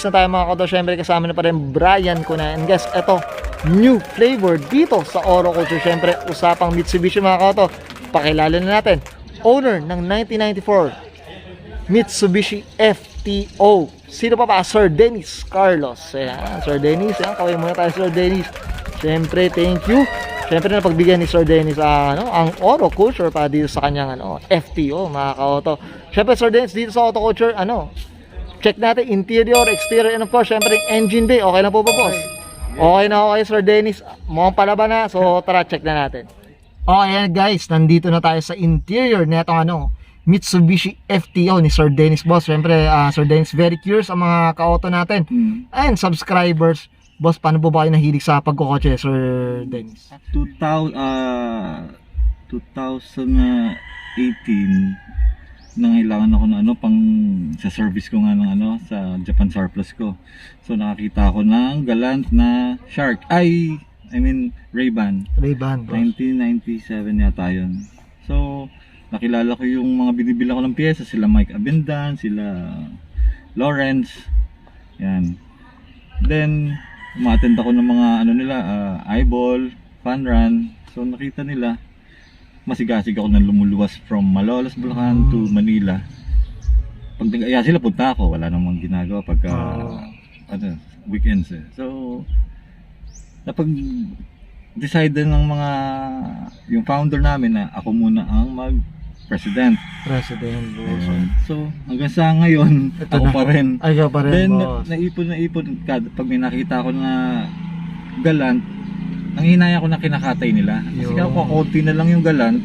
na tayo mga koto. Syempre kasama na pa rin Brian ko na. And guys, eto, new flavor dito sa Oro Culture. Syempre, usapang Mitsubishi mga koto. Pakilala na natin. Owner ng 1994 Mitsubishi FTO. Sino pa ba? Sir Dennis Carlos. Ayan, Sir Dennis. Ayan, kaway muna tayo Sir Dennis. Syempre, thank you. Syempre na pagbigyan ni Sir Dennis ang Oro Culture para dito sa kanyang FTO mga ka-auto. Syempre Sir Dennis dito sa Auto Culture, check natin interior, exterior, and of course syempre engine bay. Okay lang po ba boss? Okay na okay Sir Dennis. Mukhang palaban na. So tara check na natin. Okay guys, nandito na tayo sa interior nitong Mitsubishi FTO ni Sir Dennis boss. Syempre Sir Dennis very curious ang mga ka-auto natin and subscribers. Boss, paano po ba kayo nahilig sa pagkokotse, Sir Dennis? 2018 nangailangan ako ng pang sa service ko nga ng sa Japan surplus ko. So nakakita ako ng Galant na Shark. I mean Ray-Ban. Ray-Ban, boss. 1997 yata yun. So nakilala ko yung mga binibila ko ng piyesa, sila Mike Abendan, sila Lawrence. Yan. Then umattend ako ng mga nila, eyeball, fun run. So nakita nila, masigasig ako na lumuluwas from Malolos, Bulacan to Manila. Pag nag-aya sila, punta ako. Wala namang ginagawa pagka weekends eh. So napag-decide ng yung founder namin na ako muna ang President, boss. So hanggang sa ngayon ako pa rin. Ay, pa rin, then boss. naipon pag may nakita ko na Galant, ang hinaya ko na kinakatay nila. Kasi ako konti na lang yung Galant,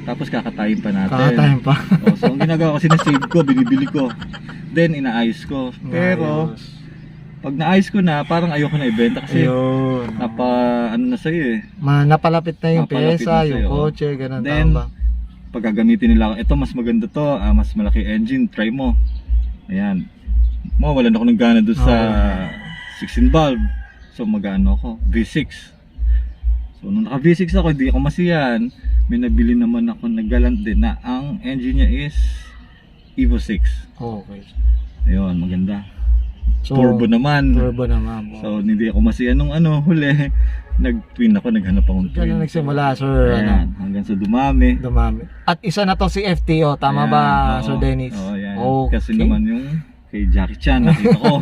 tapos kakatayin pa natin. Kakatayin pa. So ang ginagawa ko, sinasave ko, binibili ko, then inaayos ko. Pero pag naayos ko na, parang ayoko na ibenta kasi na sa'yo eh. Napalapit na yung Napalapit pyesa, na yung sa'yo, kotse, ganun. Then, tama ba? pag gagamitin nila ako, ito mas maganda to, mas malaki engine, try mo. Ayan. Mawalan ako ng gana doon sa 16 valve. So magano ako, V6. So nung naka V6 ako, hindi ako masiyan. May nabili naman ako na Galant din na ang engine niya is Evo 6. Okay. Ayun, maganda. So, Turbo naman. Boss. So hindi ako masiyan nung huli. Nag-twin ako, naghanap akong twin. Ganun nagsimula, Sir. Ayan, hanggang sa dumami. At isa na to si FTO, tama Ayan, ba, oo, Sir Dennis? Oo, yan. Okay. Kasi naman yung kay Jackie Chan, nakita ko.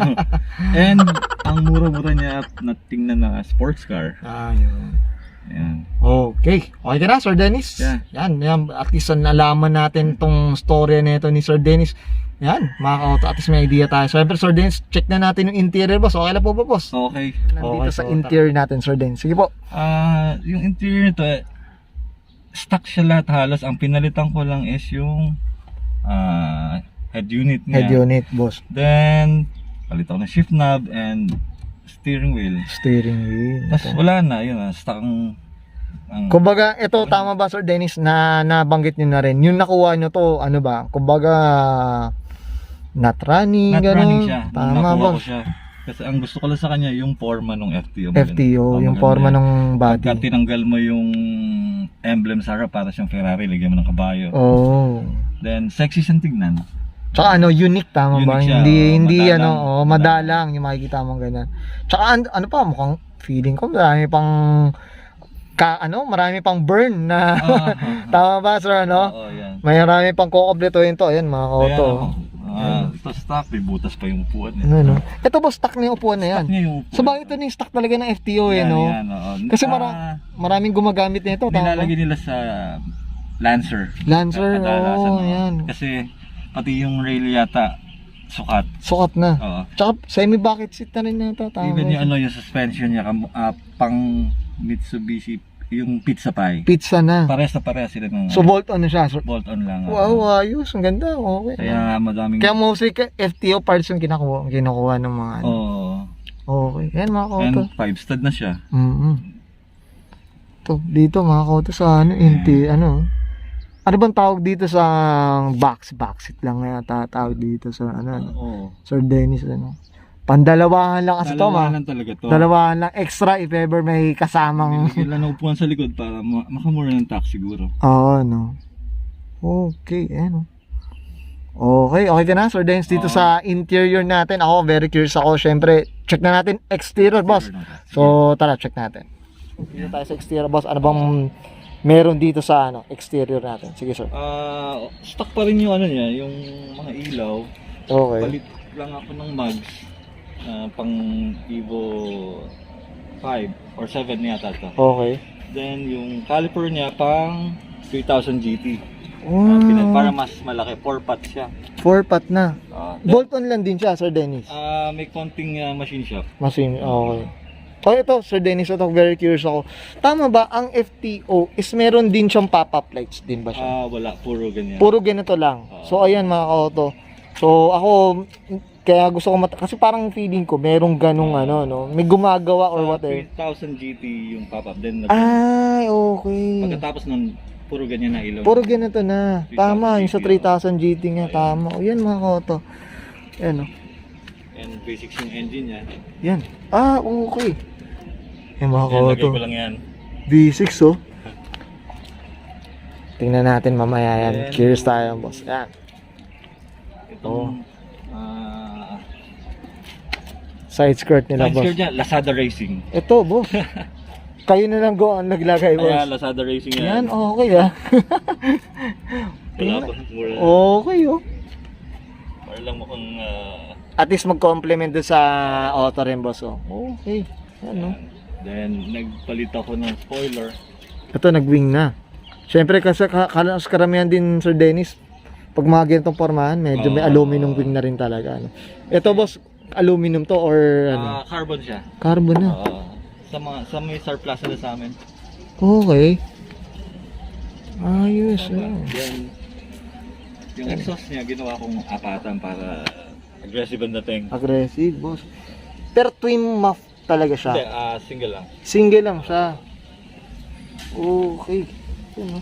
And ang mura-mura niya na tingnan na sports car. Yun. Ayan. Okay. Okay ka na, Sir Dennis? Yeah. Yan. At least nalaman natin tong story nito ni Sir Dennis. Yan, mga ka-auto, at least may idea tayo. So, Sir Dennis, check na natin yung interior, boss. Okay na po ba, boss? Okay. Nandito sa interior natin, Sir Dennis. Sige po. Yung interior nito, stock siya lahat halos. Ang pinalitan ko lang is yung head unit niya. Head unit, boss. Then, palit ako ng shift knob and steering wheel. Steering wheel. Tapos wala na, yun stock ang kumbaga, ito tama ba, Sir Dennis, na nabanggit nyo na rin, yung nakuha nyo to, kumbaga, not running, running siya. Tama ba? Ko siya. Kasi ang gusto ko lang sa kanya, yung forma ng FTO. Yung forma ng body. Pagka tinanggal mo yung emblem sa harap, para siyang Ferrari, lagyan mo ng kabayo. Then, sexy siyang tignan. Tsaka unique, tama ba? Siya, Hindi madalang. madalang yung makikita mong ganyan. Tsaka pa, mukhang feeling ko marami pang marami pang burn na tama ba, Sir? Oo, yan. May marami pang kukompletuhin to. Ayan, mga auto. Ito stock, may butas pa yung upuan. Ito ba stock na yung upuan na yan? Stock niya yung upuan. So bakit ito na yung stock talaga ng FTO Yan, Kasi maraming gumagamit nito. Nilalagay nila sa Lancer. Yan. Kasi pati yung rail yata sukat na. Oo. Tsaka semi-bucket seat na rin nata. Even yung suspension niya pang Mitsubishi, yung pizza pie. Pizza na. Parehas sila ng So bolt-on na siya. bolt on lang. Wow, ayos. Ang ganda. Okay. Kaya madaming Kaya mostly FTO parts yung kinukuha ng mga Okay. Yan mga kauto. And 5 stud na siya. Dito mga kauto sa ano bang tawag dito sa backseat lang yata tawag dito sa Sir Dennis pandalawahan lang kasi dalawahan lang talaga to. Dalawahan lang extra if ever may kasamang Kailan na upuan sa likod para makamura ng tax siguro. Okay, Okay, okay ka na, Sir Dennis, dito sa interior natin. Ako, very curious ako. Syempre, check na natin exterior, boss. So, tara, check natin. Dito tayo sa exterior, boss. Ano bang meron dito sa exterior natin? Sige, sir. Stock pa rin yung ano niya, yung mga ilaw. Okay. Palit lang ako ng mugs. Pang Evo 5 or 7 yata ito. Okay. Then yung caliper niya pang 3000 GT. Para mas malaki, 4-pot siya. 4-pot na. Then, Bolt-on lang din siya, Sir Dennis. may konting machine shop. Machine, okay. Oh, ito, Sir Dennis, ito, very curious ako. Tama ba, ang FTO is meron din siyang pop-up lights din ba siya? Wala, puro ganyan. Puro ganito lang. So, ayan mga ka-auto. So, ako, kaya gusto ko kasi parang feeling ko, merong ganong may gumagawa or whatever. 3000 GT yung pop-up. Then, Ay, okay. pagkatapos nun, puro ganyan na ilaw. Puro ganito na. 3,000 Tama, yung sa GT, 3000 GT nga, tama. O, yan mga ka-auto. Yan, And basics yung engine niya. Yan. Okay. Yan mga Lagay ka-auto. ko lang yan. V6, oh. Tingnan natin mamaya yan. Then, Curious tayo, boss. Yan. Itong Side skirt nila, side boss. skirt niya, Lazada Racing. Ito, boss. Kayo na lang go ang naglagay, boss. Kaya Lazada Racing Yan, yan. okay ah. Wala pa. Mura. Okay, oh. Para lang mukhang At least mag-complement doon sa auto rin, boss, oh. Okay. Yan, no? Then, nagpalit ako ng spoiler. Ito, nag-wing na. Siyempre, kasi karamihan din, Sir Dennis, pag mga ganitong formahan, medyo may aluminum wing na rin talaga. Ano. Ito, boss, aluminum to or ano? Carbon siya. Carbon na. Sa may surplus na sa amin. Okay. Ayos. Then, yung exhaust niya, ginawa kong apatan para aggressive ang dating. Aggressive, boss. Pero twin muff talaga siya. Hindi, single lang. Single lang siya. Okay. Yun, no?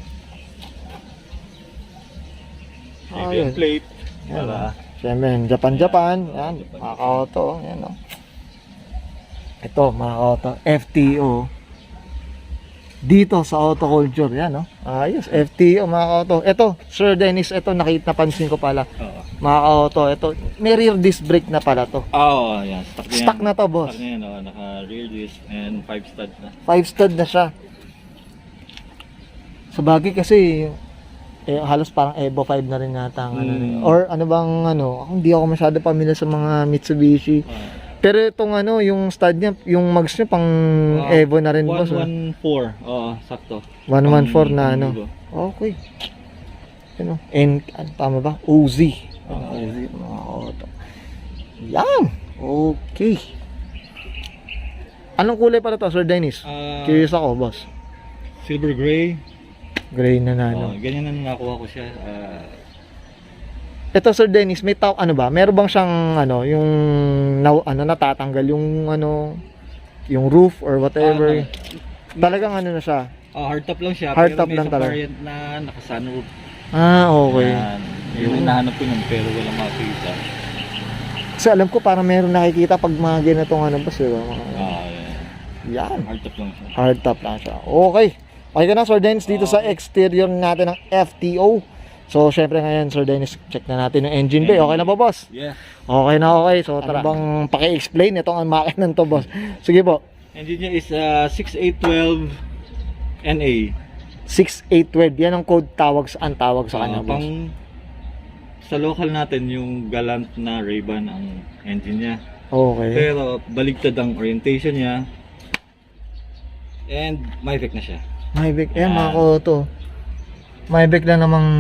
Single plate. Yan, Para siyempre, Japan. Yan, mga ka-auto. Yan, no? Ito, mga ka-auto. FTO. Dito sa auto culture. Yan, no? Ayos. FTO, mga ka-auto. Ito, Sir Dennis, ito, napansin ko pala. Mga ka-auto, ito, may rear disc brake na pala to. yan. Stock na to, boss. Stock na yan, naka rear disc and 5 stud na. 5 stud na siya. Sa bagay kasi, halos parang Evo 5 na rin yata ang or ano bang ako hindi ako masyado pamilya sa mga Mitsubishi. Pero itong yung stud niya, yung mags niya pang Evo na rin, boss. 114. Sakto. 114 na Okay. And tama ba? Uzi. Uzi mga auto. Yan. Okay. Anong kulay pala to, Sir Dennis? Curious ako, boss. Silver gray. Gray na Ganyan na nakuha ko siya. Ito, Sir Dennis, may meron bang siyang yung natatanggal yung yung roof or whatever. Talagang na siya. Hardtop lang siya. Hardtop pero may lang isang talaga. variant na naka-sunroof. Okay. Yung hinahanap ko nun pero wala makita. Kasi alam ko parang meron nakikita pag mga ganitong boss, diba? Yan. Hardtop lang siya. Hardtop lang siya. Okay. Okay ka na, Sir Dennis, dito sa exterior natin ng FTO. So, syempre ngayon, Sir Dennis, check na natin yung engine bay. Okay na ba, boss? Yeah. Okay na, okay. So, tara. Bang paki-explain itong makina to, boss? Sige po. Engine niya is 6812 NA. 6812. Yan ang code tawag sa kanya, boss. Sa local natin, yung galant na Ray-Ban ang engine niya. Okay. Pero baligtad ang orientation niya. And Mavic na siya. Mavic. Mga ko Mavic lang namang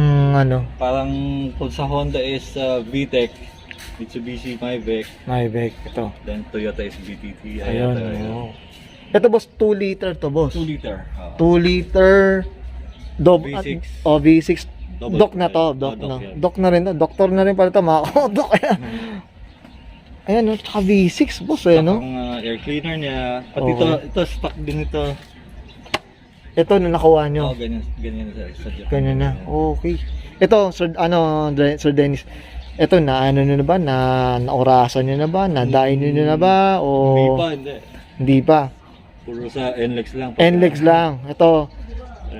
Parang kung sa Honda is VTEC, Mitsubishi Mavic. Mavic. Ito. Then Toyota is BTT. Ayun. Ito, boss, 2 liter to, boss. 2 liter. 2 liter. V6. V6. Double Dock na to. Dock, Dock Dock na rin. Doktor na rin pala ito, mga Dock. Ayan, tsaka V6, boss, Ang air cleaner niya. Pati ito stock din ito. Ito na nakuha nyo. Ganyan na sa Japan. Ganyan na. Okay. Ito, Sir Dennis. Ito na nyo na ba? Naorasan nyo na ba? Nadain nyo na ba? O hindi pa. Puro sa NLEX lang. NLEX lang. Ito.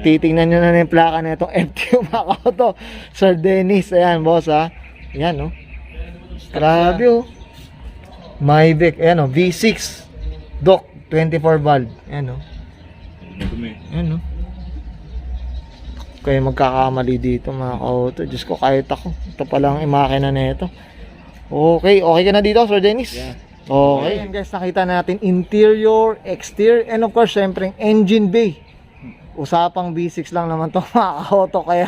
Titingnan nyo na yung plaka na itong FTO mga auto. Sir Dennis. Ayan, boss, ha. Yan, no? Grabe, oh. Maybach, ayan, oh. V6. Doc, 24 valve. Ayan, oh. Madumi. Ayan, oh. Kaya magkakamali dito, mga ka-auto. Diyos ko, kahit ako. Ito palang imakina na ito. Okay, okay ka na dito, Sir Dennis? Yeah. Okay. Ayan, guys, nakita natin interior, exterior, and of course, syempre, engine bay. Usapang V6 lang naman to, mga ka-auto, kaya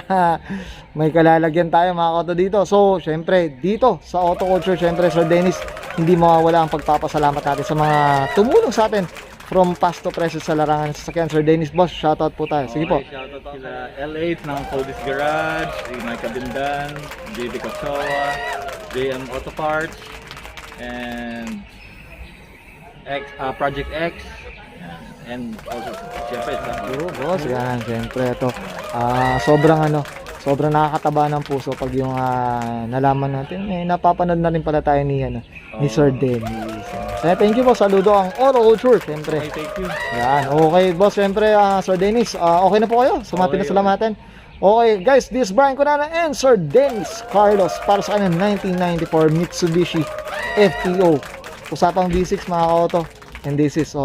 may kalalagyan tayo, mga ka-auto, dito. So, syempre, dito sa Auto Culture, syempre, Sir Dennis, hindi mawawala ang pagpapasalamat natin sa mga tumulong sa atin from past to present sa larangan ng sasakyan. Sir Dennis, boss, shoutout po tayo. Sige po. Okay, shoutout sila L8 ng Codis Garage, si Mike Abindan, JB Kasoa, JM Auto Parts, and Project X, and also siyempre sa Oo, boss, yan, siyempre ito. Sobrang nakakataba ng puso pag yung nalaman natin, napapanood na rin pala tayo ni Sir Dennis. Kaya thank you po, saludo ang Auto Culture, siyempre. Okay, thank you. Yan, okay boss, siyempre Sir Dennis, okay na po kayo? Sumati na salamatan. Okay guys, this is Brian Conana and Sir Dennis Carlos para sa kanyang 1994 Mitsubishi FTO. Usapang V6 mga ka-auto, and this is